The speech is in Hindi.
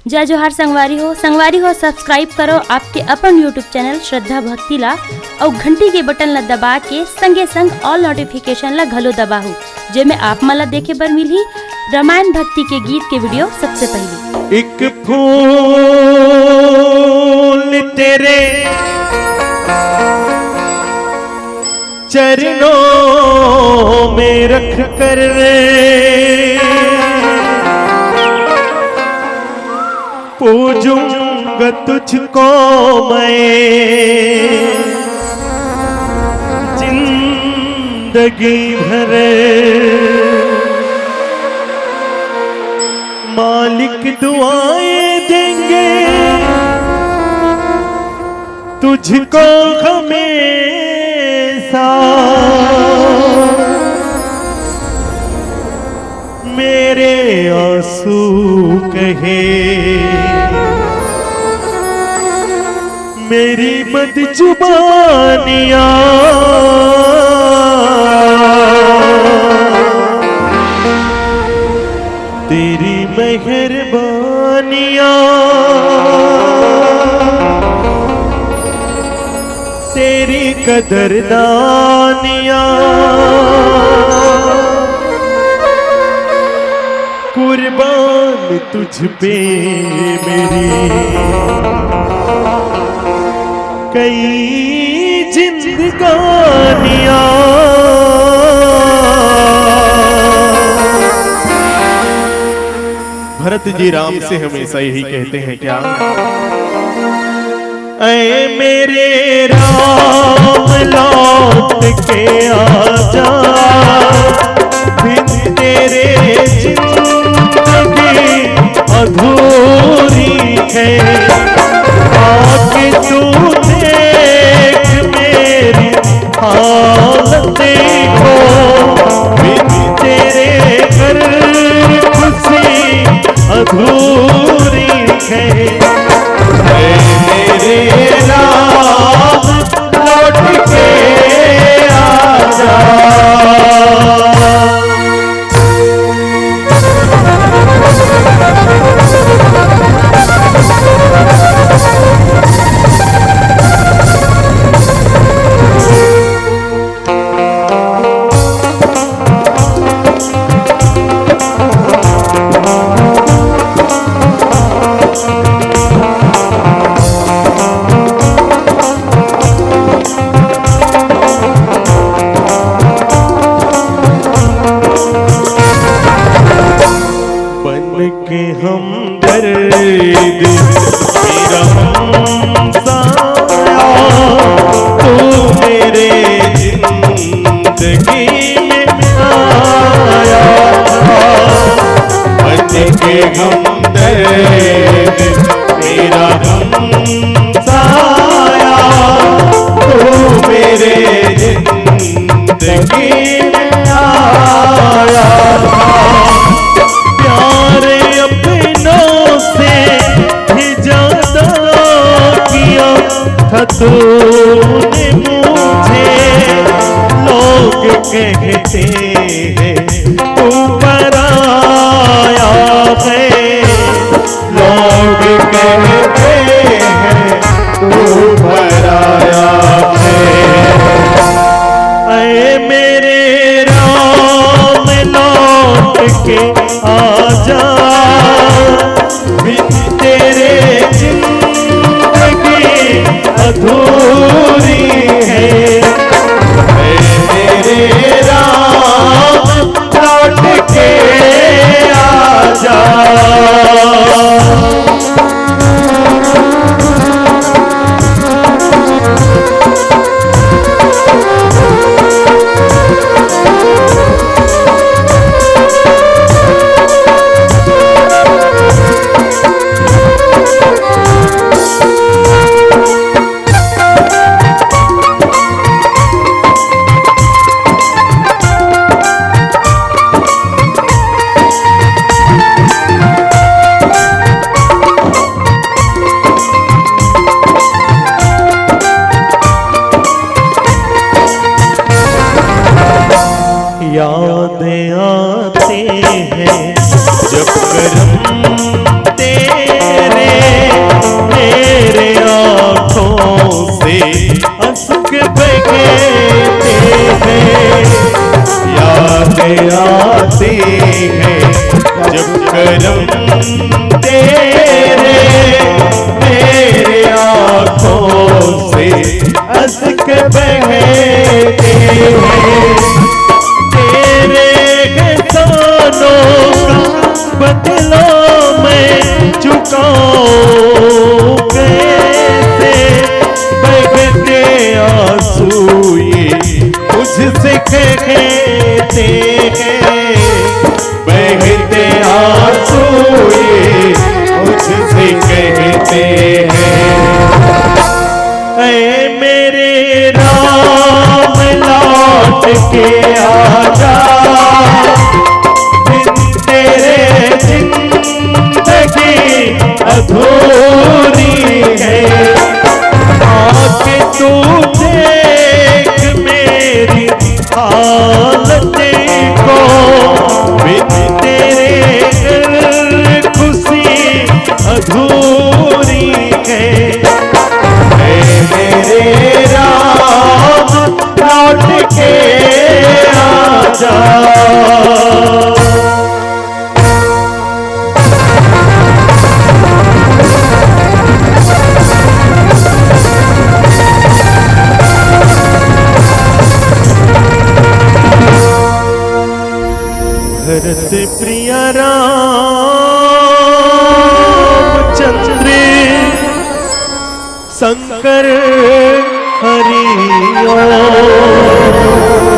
जय जोहार संगवारी हो सब्सक्राइब करो आपके अपन यूट्यूब चैनल श्रद्धा भक्ति ला और घंटी के बटन ला दबा के संगे संग ऑल नोटिफिकेशन ला घलो दबाहू जेमे आप मला देखे बर मिलही रामायण भक्ति के गीत के वीडियो सबसे पहले। एक फूल तेरे चरणों में रख कर पूजूंगा तुझको मैं जिंदगी भर। मालिक दुआएं देंगे तुझको हमेशा, मेरे आंसू कहे मेरी बदजुबानियां, तेरी मेहरबानियां, तेरी कदरदानियां, कुर्बान तुझ पे मेरी कई जिंदगानियां। भरत जी राम से हमेशा यही कहते हैं क्या, ऐ मेरे राम लौट के आजा, बिन तेरे जिंदगी अधूरी है। आके तू देख मेरी हालत को, बिन तेरे घर खुशी अधूरी है। मेरे राम लौट के आजा। के हम दर्द तेरा हमसाया, तू मेरे जिंदगी में आया। बन के हम दर्द तेरा हमसाया, तू मेरे जिंदगी में आया। प्यारे अपनों से भी ज्यादा किया था तूने मुझे, लोग कहते हैं तू पराया है, लोग कहते हैं तू पराया है। ऐ मेरे राम लौट के आजा, बिन तेरे जिंदगी अधूरी है। मेरे राम भरत प्रिय रामचंद्र शंकर हरि ओम।